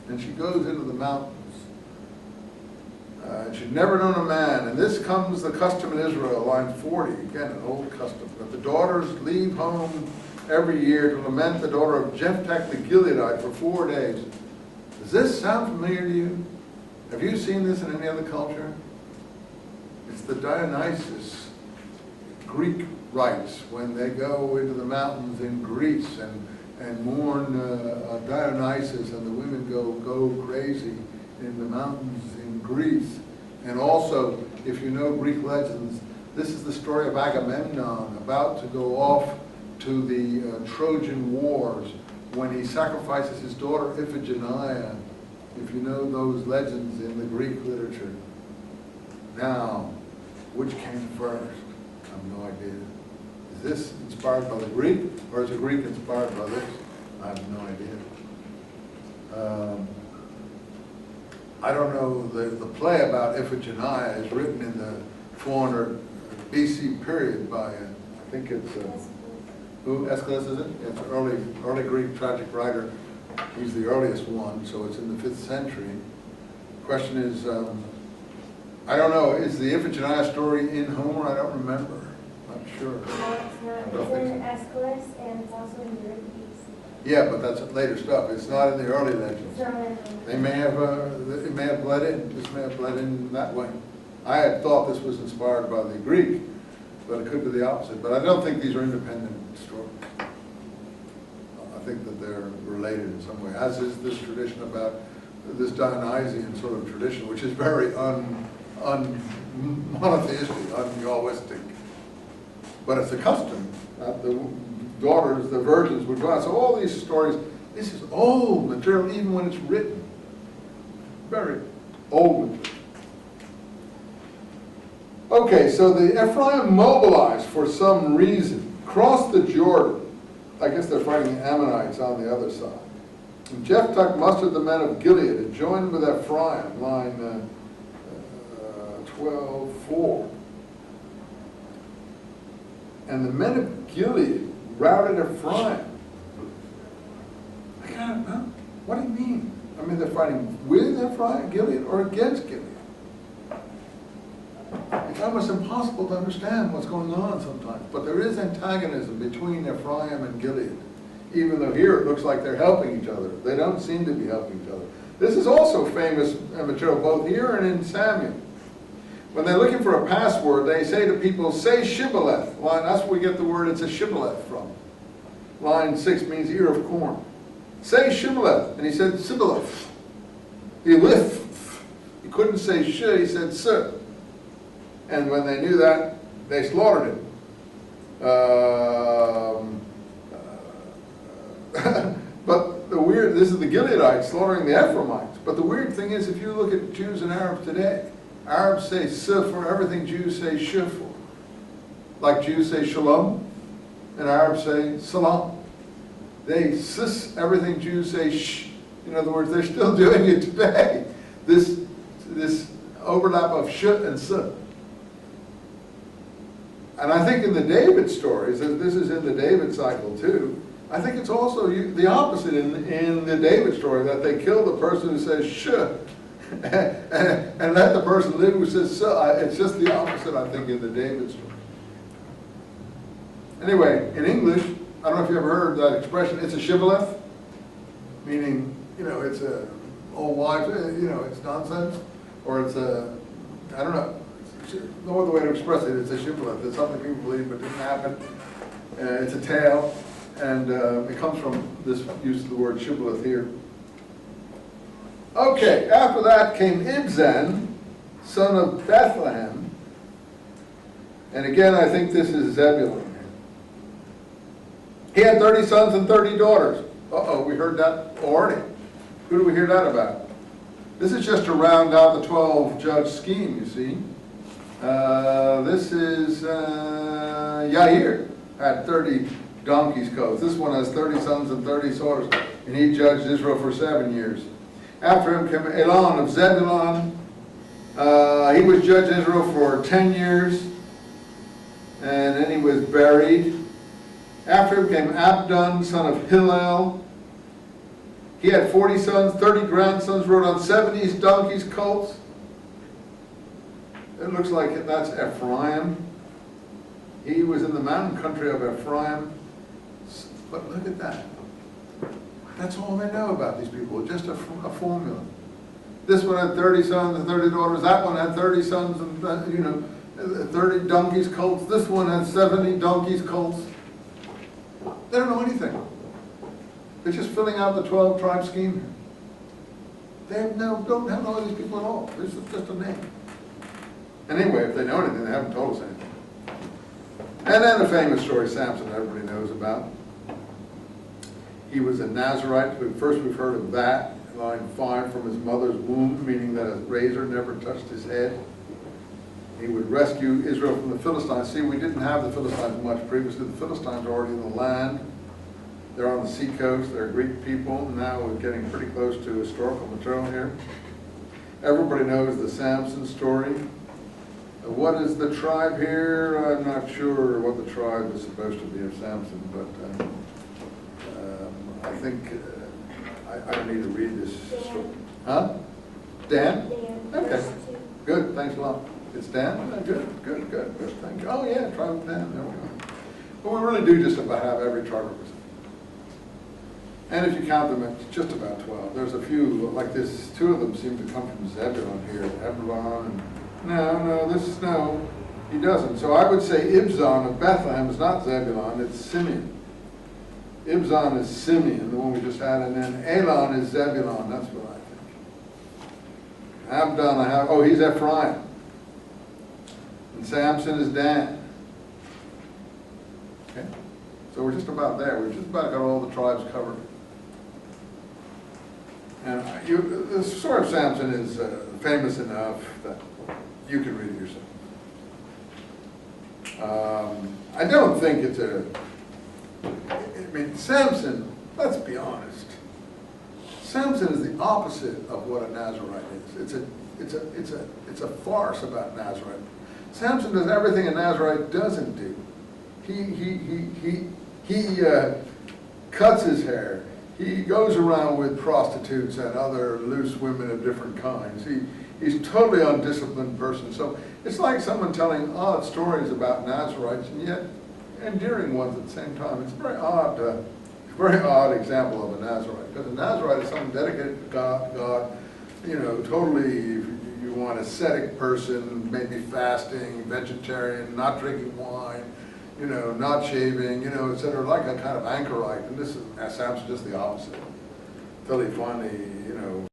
and she goes into the mountains. She'd never known a man, and this comes the custom in Israel, line 40, again, an old custom, that the daughters leave home every year to lament the daughter of Jephthah the Gileadite for 4 days. Does this sound familiar to you? Have you seen this in any other culture? It's the Dionysus Greek rites when they go into the mountains in Greece and mourn Dionysus, and the women go crazy in the mountains in Greece. And also, if you know Greek legends, this is the story of Agamemnon about to go off to the Trojan Wars when he sacrifices his daughter Iphigenia, if you know those legends in the Greek literature. Now, which came first? I have no idea. Is this inspired by the Greek, or is the Greek inspired by this? I have no idea. I don't know, the play about Iphigenia is written in the 400 BC period by, I think it's, who, Aeschylus, is it? It's an early Greek tragic writer. He's the earliest one, so it's in the 5th century. The question is, I don't know, is the Iphigenia story in Homer? I don't remember. I'm not sure. No, it's not. It's in Aeschylus, and it's also in Euripides. Yeah, but that's later stuff. It's not in the early legends. They may have, it may have bled in. This may have bled in that way. I had thought this was inspired by the Greek, but it could be the opposite. But I don't think these are independent stories. I think that they're related in some way, as is this tradition about this Dionysian sort of tradition, which is very monotheistic, un-Yahwistic. But it's a custom that the daughters, the virgins, would go out. So all these stories, this is old material, even when it's written. Very old material. Okay, so the Ephraim mobilized for some reason, crossed the Jordan. I guess they're fighting the Ammonites on the other side. And Jephthah mustered the men of Gilead and joined with Ephraim, line 12:4. And the men of Gilead routed Ephraim. I can't know. What do you mean? I mean, they're fighting with Ephraim, Gilead, or against Gilead? It's almost impossible to understand what's going on sometimes. But there is antagonism between Ephraim and Gilead, even though here it looks like they're helping each other. They don't seem to be helping each other. This is also famous material both here and in Samuel. When they're looking for a password, they say to people, say shibboleth. Line, that's where we get the word it's a shibboleth from. Line 6 means ear of corn. Say shibboleth. And he said sibboleth. He couldn't say sh, he said s. And when they knew that, they slaughtered him. But the weird, this is the Gileadites slaughtering the Ephraimites. But the weird thing is, if you look at Jews and Arabs today, Arabs say s for everything, Jews say sh for. Like Jews say shalom, and Arabs say salam. They sis everything, Jews say sh. In other words, they're still doing it today. This overlap of sh and s. And I think in the David stories, and this is in the David cycle too, I think it's also the opposite in the David story, that they kill the person who says sh and let the person live who says s. It's just the opposite, I think, in the David story. Anyway, in English, I don't know if you ever heard that expression, it's a shibboleth, meaning, it's a old wives, it's nonsense, or it's a, I don't know. No other way to express it. It's a shibboleth. It's something people believe but didn't happen. It's a tale, and it comes from this use of the word shibboleth here. Okay, after that came Ibzan, son of Bethlehem, and again I think this is Zebulun. He had 30 sons and 30 daughters. Uh-oh, we heard that already. Who do we hear that about? This is just to round out the 12-judge scheme, you see. This is Yair had 30 donkeys' coats. This one has 30 sons and 30 daughters, and he judged Israel for 7 years. After him came Elon of Zebulun. He was judge Israel for 10 years, and then he was buried. After him came Abdon, son of Hillel. He had 40 sons, 30 grandsons, rode on 70 donkeys, colts. It looks like that's Ephraim. He was in the mountain country of Ephraim. But look at that. That's all they know about these people, just a formula. This one had 30 sons and 30 daughters. That one had 30 sons and, 30 donkeys, colts. This one had 70 donkeys, colts. They don't know anything. They're just filling out the 12-tribe scheme. They don't have all these people at all. This is just a name. Anyway, if they know anything, they haven't told us anything. And then the famous story Samson everybody knows about. He was a Nazarite. First we've heard of that, line 5, from his mother's womb, meaning that a razor never touched his head. He would rescue Israel from the Philistines. See, we didn't have the Philistines much previously. The Philistines are already in the land. They're on the seacoast. They're Greek people. Now we're getting pretty close to historical material here. Everybody knows the Samson story. What is the tribe here? I'm not sure what the tribe is supposed to be of Samson, but I think I don't need to read this story. Huh? Dan? Okay. Good, thanks a lot. It's Dan? Good, thank you. Oh yeah, tribe of Dan, there we go. Well, we really do just about have every tribe represented. And if you count them, it's just about 12. There's a few, like this, 2 of them seem to come from Zebulun here, Hebron, and no, he doesn't. So I would say Ibzan of Bethlehem is not Zebulun, it's Simeon. Ibzan is Simeon, the one we just had, and then Elon is Zebulun, that's what I think. Abdon, he's Ephraim. And Samson is Dan. Okay? So we're just about there. We've just about got all the tribes covered. And the story of Samson is famous enough that you can read it yourself. I don't think it's Samson, let's be honest. Samson is the opposite of what a Nazarite is. It's a farce about Nazarite. Samson does everything a Nazarite doesn't do. He cuts his hair. He goes around with prostitutes and other loose women of different kinds. He's a totally undisciplined person. So it's like someone telling odd stories about Nazarites and yet endearing ones at the same time. It's a very odd example of a Nazarite. Because a Nazarite is someone dedicated to God, totally, if you want, ascetic person, maybe fasting, vegetarian, not drinking wine, not shaving, etc., like a kind of anchorite. And this is Samson just the opposite. Until he finally,